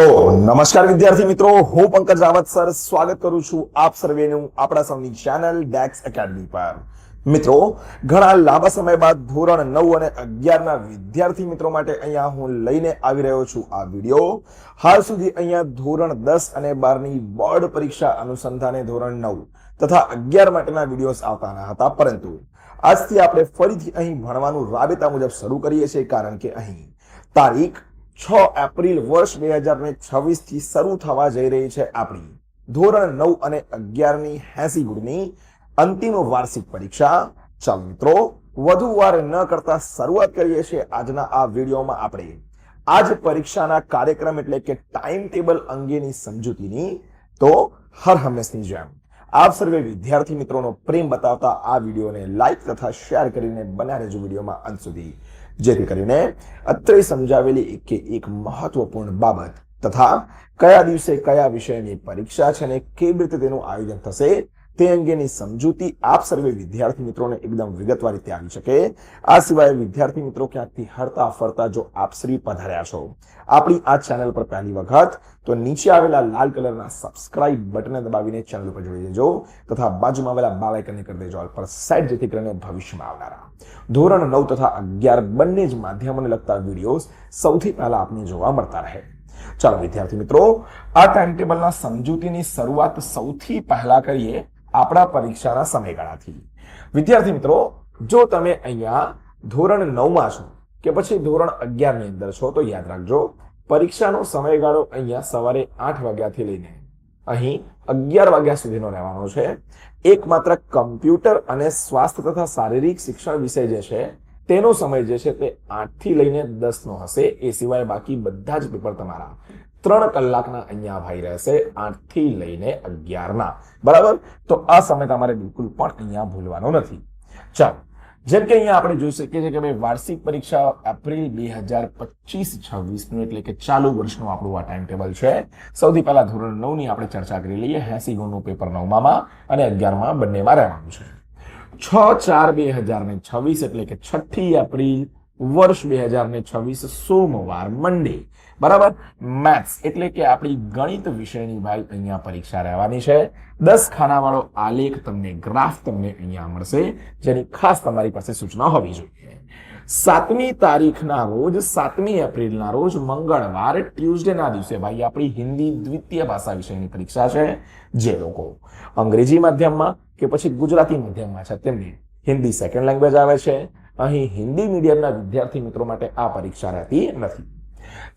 તો નમસ્કાર વિદ્યાર્થી મિત્રો, હું પંકજ રાવત સર સ્વાગત કરું છું આપ સર્વેનું આપણા સૌની ચેનલ ડેક્સ એકેડમી પર। મિત્રો, ઘણા લાંબા સમય બાદ ધોરણ 9 અને 11 ના વિદ્યાર્થી મિત્રો માટે અહીંયા હું લઈને આવી રહ્યો છું આ વિડિયો। હાલ સુધી અહીંયા ધોરણ 10 અને 12 ની બોર્ડ પરીક્ષા અનુસંધાને ધોરણ 9 તથા 11 માટેના વિડિયોઝ આવતા ન હતા, પરંતુ આજથી આપણે ફરીથી અહીં ભણવાનું રાબેતા મુજબ શરૂ કરીએ છીએ, કારણ કે અહીં તારીખ 6 એપ્રિલ વર્ષ 2026 થી શરૂ થવા જઈ રહી છે આપણી ધોરણ 9 અને 11 ની 80 ગુણની અંતિમ વાર્ષિક પરીક્ષા। ચાલો મિત્રો, વધુ વાર ન કરતા શરૂઆત કરીએ છીએ આજના આ વિડીયોમાં આપણે આજ પરીક્ષાના કાર્યક્રમ એટલે કે ટાઈમ ટેબલ અંગેની સમજૂતીની। તો હર હંમેશની જેમ આપ સર્વે વિદ્યાર્થી મિત્રોનો પ્રેમ બતાવતા આ વિડીયોને લાઈક તથા શેર કરીને બન્યા રહેજો વિડીયોમાં અંત સુધી, જેથી કરીને અત્રે સમજાવેલી એક મહત્વપૂર્ણ બાબત તથા કયા દિવસે કયા વિષયની પરીક્ષા છે અને કેવી રીતે તેનું આયોજન થશે તે અંગેની સમજૂતી આપ સર્વે વિદ્યાર્થી મિત્રોને એકદમ વિગતવાર રીતે આવી શકે। આ સિવાય વિદ્યાર્થી મિત્રો ક્યાંકથી હરતા ફરતા જો આપ શ્રી પધાર્યા છો આપણી આ ચેનલ પર પહેલી વખત, તો નીચે આવેલા લાલ કલરના સબસ્ક્રાઇબ બટન દબાવીને ચેનલ પર જોડી દેજો તથા બાજુમાં આવેલા બેલ આઇકનને કરી દેજો ઓલ પર સેટ, જેથી કરીને ભવિષ્યમાં આવનારા ધોરણ 9 તથા 11 બંને જ માધ્યમોને લગતા વિડીયોઝ સૌથી પહેલા આપને જોવા મળતા રહે। ચાલો વિદ્યાર્થી મિત્રો, આ ટાઈમ ટેબલના સમજૂતીની શરૂઆત સૌથી પહેલા કરીએ આપણા પરીક્ષાના સમયગાળાથી। વિદ્યાર્થી મિત્રો, જો તમે અહીંયા ધોરણ 9 માં છો કે પછી ધોરણ 11 ની અંદર છો, તો યાદ રાખજો પરીક્ષાનો સમયગાળો અહીંયા સવારે 8 વાગ્યાથી લઈને અહીં 11 વાગ્યા સુધીનો રહેવાનો છે। એકમાત્ર કમ્પ્યુટર અને સ્વાસ્થ્ય તથા શારીરિક શિક્ષણ વિષય જે છે તેનો સમય જે છે તે 8 થી લઈને 10 નો હશે। એ સિવાય બાકી બધા જ પેપર તમારા 3 કલાકના અહીંયા ભાઈ રહેશે, 8 થી લઈને 11 ના, બરાબર। તો આ સમય તમારે બિલકુલ પણ અહીંયા ભૂલવાનો નથી। ચાલો, જેમ કે અહીંયા આપણે જોઈ શકીએ છીએ કે ભાઈ વાર્ષિક પરીક્ષા એપ્રિલ 2025-26 નું એટલે કે ચાલુ વર્ષનું આપણું આ ટાઈમ ટેબલ છે। સૌથી પહેલા ધોરણ 9 ની આપણે ચર્ચા કરી લઈએ। 80 ગુણનું પેપર 9માં અને 11માં બંનેમાં રહેવાનું છે। 6/4/2026 એટલે કે 6 એપ્રિલ વર્ષ 2026 સોમવાર મંડે, બરાબર। મેથ્સ એટલે કે આપણી ગણિત વિષયની ભાઈ અહીંયા પરીક્ષા રહેવાની છે। 10 ખાનાવાળો આલેખ તમને ગ્રાફ તમને અહીંયા મળશે, જેની ખાસ તમારી પાસે સૂચના હોવી જોઈએ। 7મી તારીખના રોજ 7મી એપ્રિલના રોજ મંગળવાર ટ્યુઝડે ના દિવસે ભાઈ આપણી હિન્દી દ્વિતીય ભાષા વિષયની પરીક્ષા છે। જે લોકો અંગ્રેજી માધ્યમમાં કે પછી ગુજરાતી માધ્યમમાં છે તેમને હિન્દી સેકન્ડ લેંગ્વેજ આવે છે। અહીં હિન્દી મીડિયમના વિદ્યાર્થી મિત્રો માટે આ પરીક્ષા રહેતી નથી।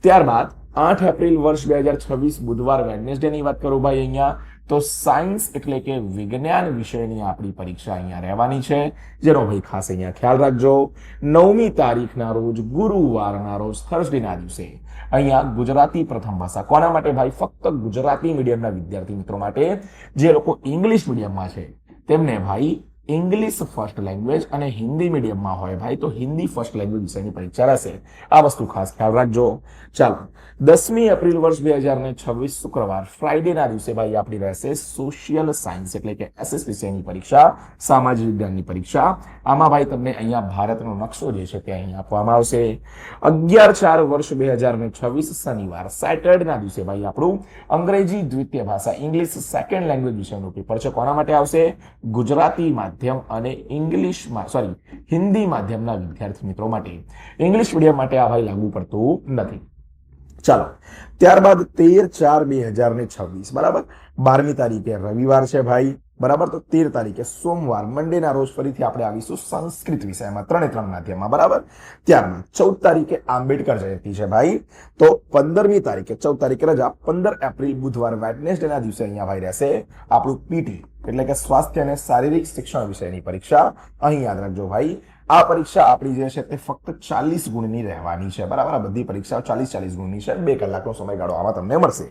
ત્યારબાદ 8 એપ્રિલ વર્ષ 2026 બુધવાર વેડનેસડે ની વાત કરું ભાઈ અહીંયા, તો સાયન્સ એટલે કે વિજ્ઞાન વિષયની આપણી પરીક્ષા અહીંયા રહેવાની છે, જેનો ભાઈ ખાસ અહીંયા ખ્યાલ રાખજો। 9મી તારીખના રોજ ગુરુવારના રોજ થર્સડે ના દિવસે અહીંયા ગુજરાતી પ્રથમ ભાષા કોના માટે ભાઈ? ફક્ત ગુજરાતી મીડિયમના વિદ્યાર્થી મિત્રો માટે। જે લોકો ઇંગ્લિશ મીડિયમમાં છે તેમને ભાઈ ઇંગ્લિશ ફર્સ્ટ લેંગ્વેજ અને હિન્દી મીડિયમમાં હોય ભાઈ તો હિન્દી ફર્સ્ટ લેંગ્વેજ વિષયની પરીક્ષા રહેશે। આ વસ્તુ ખાસ ખ્યાલ રાખજો। ચાલો, 10મી એપ્રિલ વર્ષ 2026 શુક્રવાર ફ્રાઈડે ના દિવસે ભાઈ આપણી રહેશે સોશિયલ સાયન્સ એટલે કે એસએસ વિષયની પરીક્ષા, સામાજિક વિજ્ઞાનની પરીક્ષા। આમાં ભાઈ તમને અહીંયા ભારતનો નકશો જે છે તે અહીં આપવામાં આવશે। 11/4 વર્ષ 2026 શનિવાર સેટરડે ના દિવસે ભાઈ આપણું અંગ્રેજી દ્વિતીય ભાષા ઇંગ્લિશ સેકન્ડ લેંગ્વેજ વિષયનું પેપર છે। કોના માટે આવશે? ગુજરાતી માધ્યમ અને હિન્દી માધ્યમના વિદ્યાર્થી મિત્રો માટે। ઇંગ્લિશ મીડિયમ માટે આ ભાઈ લાગુ પડતું નથી। ચાલો, ત્યારબાદ 13/4/2026 બરાબર 12મી તારીખે રવિવાર છે ભાઈ, બરાબર। તો 13 તારીખે સોમવાર મંડે ના રોજ ફરીથી આપણે આવીશું સંસ્કૃત વિષયમાં 3 માધ્યમમાં, બરાબર। ત્યારબાદ 14 તારીખે આંબેડકર જયંતિ છે ભાઈ, તો 15મી તારીખે 14 તારીખે રજા। 15 એપ્રિલ બુધવાર વેડનેસડે ના દિવસે અહીંયા ભાઈ રહેશે આપણું પીટી એટલે કે સ્વાસ્થ્ય અને શારીરિક શિક્ષણ વિષયની પરીક્ષા। અહીં યાદ રાખજો ભાઈ, આ પરીક્ષા આપણી જે છે તે ફક્ત 40 ગુણની રહેવાની છે, બરાબર। આ બધી પરીક્ષાઓ 40 ગુણની છે। 2 કલાકનો સમયગાળો આમાં તમને મળશે।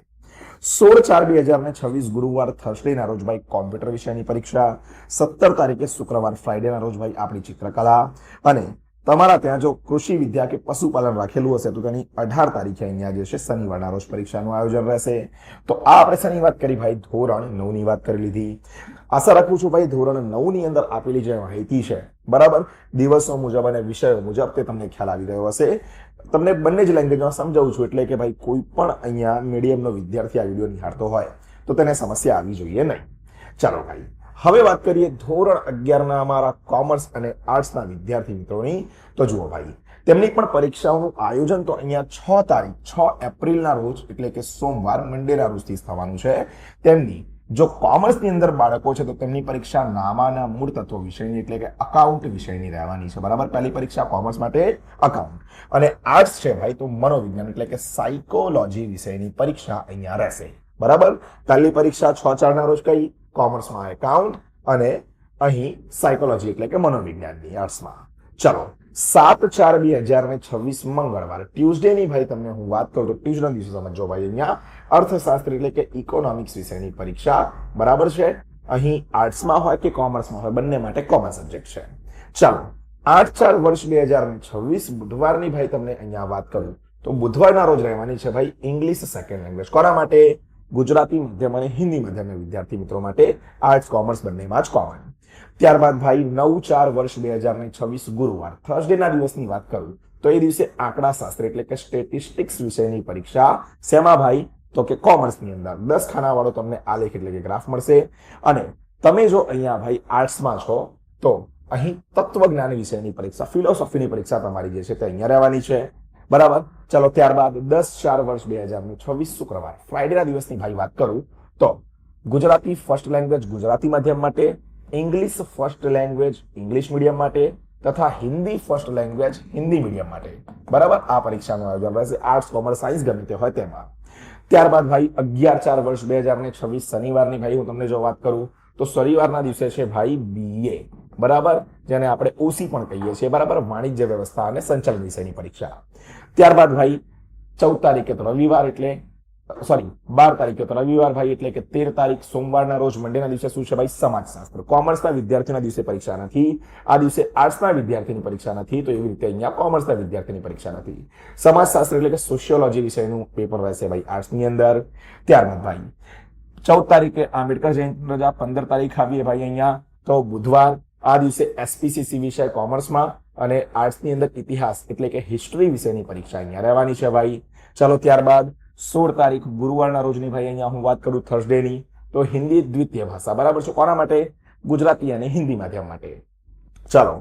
16/4/2026 ગુરુવાર થર્સડે ના રોજ ભાઈ કોમ્પ્યુટર વિષયની પરીક્ષા। 17 તારીખે શુક્રવાર ફ્રાઈડે ના રોજ ભાઈ આપણી ચિત્રકલા અને તમારા ત્યાં જો કૃષિ વિદ્યા કે પશુપાલન રાખેલું હશે તો તેની 18 તારીખે અહીંયા જે છે શનિવારના રોજ પરીક્ષાનું આયોજન રહેશે. તો આ આપણે શેની વાત કરી ભાઈ? ધોરણ 9 ની વાત કરી લીધી. આશા રાખું છું ભાઈ ધોરણ 9 ની અંદર આપેલી જે માહિતી છે બરાબર, દિવસો મુજબ અને વિષયો મુજબ તે તમને ખ્યાલ આવી રહ્યો હશે. તમને બંને જ લેંગ્વેજમાં સમજાવું છું એટલે કે ભાઈ કોઈ પણ અહીંયા મીડિયમનો વિદ્યાર્થી આ વિડીયો નિહાળતો હોય તો તેને સમસ્યા આવી જોઈએ નહીં. ચાલો ભાઈ હવે વાત કરીએ ધોરણ 11 ના અમારા કોમર્સ અને આર્ટ્સના વિદ્યાર્થી મિત્રોની. તો જુઓ ભાઈ તેમની પણ પરીક્ષાઓનું આયોજન તો અહીંયા 6 તારીખ 6 એપ્રિલના રોજ એટલે કે સોમવાર મંડેના રોજથી થવાનું છે. તેમની જો કોમર્સની અંદર બાળકો છે તો તેમની પરીક્ષા નામાના મૂળ તત્વો વિષયની એટલે કે અકાઉન્ટ વિષયની રહેવાની છે બરાબર. પહેલી પરીક્ષા કોમર્સ માટે અકાઉન્ટ અને આર્ટ્સ છે ભાઈ તો મનોવિજ્ઞાન એટલે કે સાયકોલોજી વિષયની પરીક્ષા અહીંયા રહેશે બરાબર. પહેલી પરીક્ષા 6/4 ના રોજ કઈ? કોમર્સમાં એકાઉન્ટ અને અહીં સાયકોલોજી એટલે કે મનોવિજ્ઞાનની આર્ટ્સમાં. ચલો 7/4/2026 મંગળવાર ટ્યુઝડે ની ભાઈ તમને હું વાત કરું તો ટ્યુઝડે દિવસે સમજો ભાઈ અહીંયા અર્થશાસ્ત્ર એટલે કે ઇકોનોમિક્સ વિષયની પરીક્ષા બરાબર છે. અહીં આર્ટ્સમાં હોય કે કોમર્સમાં હોય બંને માટે કોમન સબ્જેક્ટ છે. ચાલો 8/4 વર્ષ 2026 બુધવારની ભાઈ તમને અહીંયા વાત કરું તો બુધવારના રોજ રહેવાની છે ભાઈ ઇંગ્લિશ સેકન્ડ લેંગ્વેજ. કોના માટે? ગુજરાતી માધ્યમ અને હિન્દી માધ્યમના વિદ્યાર્થી મિત્રો માટે આર્ટ્સ કોમર્સ બંનેમાં જ કોમન. ત્યારબાદ ભાઈ 9/4 વર્ષ 2026 ગુરુવાર થર્સડે ના દિવસની વાત કરું તો એ દિવસે આંકડાશાસ્ત્ર એટલે કે સ્ટેટિસ્ટિક્સ વિષયની પરીક્ષા. શેમાં ભાઈ? તો કે કોમર્સની અંદર 10 ખાના વાળો તમને આલેખ એટલે કે ગ્રાફ મળશે. અને તમે જો અહીંયા ભાઈ આર્ટ્સમાં છો તો અહીં તત્વજ્ઞાન વિષયની પરીક્ષા ફિલોસોફીની પરીક્ષા તમારી જે છે તે અહીંયા રહેવાની છે બરાબર. ચલો ત્યારબાદ 10/4 વર્ષ 2026 શુક્રવાર ફ્રાઈડેના દિવસની ભાઈ વાત કરું તો ગુજરાતી ફર્સ્ટ લેંગ્વેજ ગુજરાતી માધ્યમ માટે, English first language English medium માટે તથા Hindi first language Hindi medium માટે બરાબર. આ પરીક્ષાનું આયોજન રહેશે આર્ટ્સ કોમર્સ સાયન્સ ગમે તે હોય તેમાં. ત્યારબાદ ભાઈ 11/4 વર્ષ 2026 શનિવારની ભાઈ હું તમને જો વાત કરું તો શનિવારના દિવસે છે ભાઈ BA બરાબર, જેને આપણે ઓસી પણ કહીએ છીએ બરાબર, વાણિજ્ય વ્યવસ્થા અને સંચાલન વિષયની પરીક્ષા. ત્યારબાદ ભાઈ 14 તારીખે તો રવિવાર એટલે 12 તારીખે તો રવિવાર ભાઈ એટલે કે 13 તારીખ સોમવારના રોજ મંડેના દિવસે શું છે ભાઈ? સમાજશાસ્ત્ર. કોમર્સના વિદ્યાર્થીઓના દિવસે પરીક્ષા નથી. આ દિવસે આર્ટ્સના વિદ્યાર્થીની પરીક્ષા નથી તો એવી રીતે અહીંયા કોમર્સના વિદ્યાર્થીની પરીક્ષા નથી. સમાજશાસ્ત્ર એટલે કે સોશિયોલોજી વિષયનું પેપર રહેશે ભાઈ આર્ટ્સની અંદર. ત્યારબાદ ભાઈ 14 તારીખે આંબેડકર જયંતિ રજા, 15 તારીખ આવીએ ભાઈ અહીંયા તો બુધવાર. આ દિવસે SPCC વિષય કોમર્સમાં અને આર્ટ્સની અંદર ઇતિહાસ એટલે કે હિસ્ટ્રી વિષયની પરીક્ષા અહીંયા રહેવાની છે ભાઈ. ચલો ત્યારબાદ 16 તારીખ ગુરુવારના રોજની ભાઈ અહીંયા હું વાત કરું થર્સડેની તો હિન્દી દ્વિતીય ભાષા બરાબર છે. કોના માટે? ગુજરાતી અને હિન્દી માધ્યમ માટે. ચલો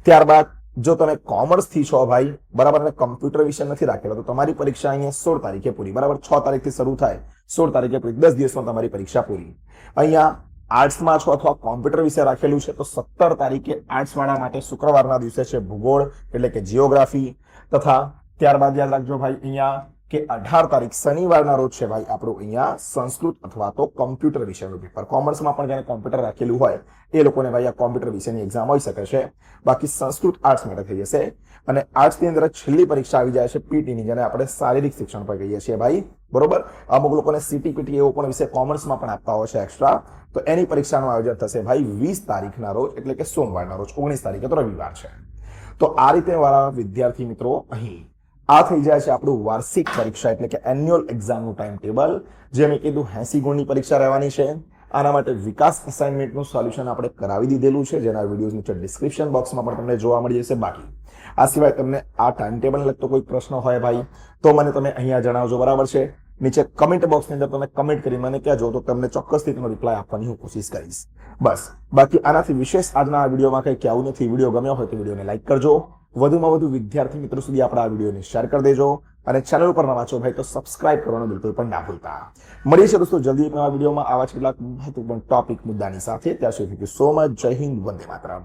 ત્યારબાદ જો તમે કોમર્સ થી છો ભાઈ બરાબર અને કમ્પ્યુટર વિષય નથી રાખેલો તો તમારી પરીક્ષા અહીંયા 16 તારીખે પૂરી બરાબર. 6 તારીખથી શરૂ થાય 16 તારીખે પૂરી, 10 દિવસમાં તમારી પરીક્ષા પૂરી. અહીંયા આર્ટ્સમાં છો અથવા કોમ્પ્યુટર વિશે રાખેલું છે તો 17 તારીખે આર્ટ્સ વાળા માટે શુક્રવારના દિવસે છે ભૂગોળ એટલે કે જીઓગ્રાફી તથા ત્યારબાદ યાદ રાખજો ભાઈ અહીંયા કે 18 તારીખ શનિવારના રોજ છે ભાઈ આપણું અહીંયા સંસ્કૃત અથવા તો કોમ્પ્યુટર વિષયનું પેપર. કોમર્સમાં પણ જેને કોમ્પ્યુટર રાખેલું હોય એ લોકોને ભાઈ આ કોમ્પ્યુટર વિષયની એક્ઝામ હોઈ શકે છે. બાકી સંસ્કૃત આર્ટ્સ માટે થઈ જશે. અને આર્ટ્સની અંદર છેલ્લી પરીક્ષા આવી જાય છે પીટીની, જેને આપણે શારીરિક શિક્ષણ પર કહીએ છીએ ભાઈ બરોબર. અમુક લોકોને CTPT એવો પણ વિષય કોમર્સમાં પણ આપતા હોય છે એક્સ્ટ્રા. તો એની પરીક્ષાનું આયોજન થશે ભાઈ 20 તારીખના રોજ એટલે કે સોમવારના રોજ. 19 તારીખે તો રવિવાર છે. તો આ રીતે વાળા વિદ્યાર્થી મિત્રો અહીં આ થઈ જાય છે આપણું વાર્ષિક પરીક્ષા એટલે કે એન્યુઅલ એક્ઝામનું ટાઈમ ટેબલ. જે મેં કીધું 80 ગુણની પરીક્ષા રહેવાની છે. આના માટે વિકાસ અસાઇનમેન્ટનું સોલ્યુશન આપણે કરાવી દીધેલું છે જેના વિડીયોઝ નીચે ડિસ્ક્રિપ્શન બોક્સમાં પણ તમને જોવા મળી જશે. બાકી આ સિવાય તમને આ ટાઈમ ટેબલને લગતો કોઈ પ્રશ્ન હોય ભાઈ તો મને તમે અહીંયા જણાવજો બરાબર છે. નીચે કમેન્ટ બોક્સની અંદર તમે કમેન્ટ કરી મને કહેજો તો તમને ચોક્કસથી તેનો રિપ્લાય આપવાની હું કોશિશ કરીશ. બસ બાકી આનાથી વિશેષ આજના આ વિડીયોમાં કંઈ કહેવું નથી. વિડીયો ગમ્યો હોય તો વિડીયોને લાઈક કરજો. વધુમાં વધુ વિદ્યાર્થી મિત્રો સુધી આપણા આ વિડીયોને શેર કરી દેજો અને ચેનલ ઉપર નવા છો ભાઈ તો સબસ્ક્રાઇબ કરવાનું બિલકુલ પણ ના ભૂલતા. મળીએ છીએ દોસ્તો જલ્દી નવા વિડીયોમાં આવા જ કેટલાક મહત્વપૂર્ણ ટોપિક મુદ્દાની સાથે. ત્યાં સુધી સો મચ. જય હિન્દ, વંદે માતરમ.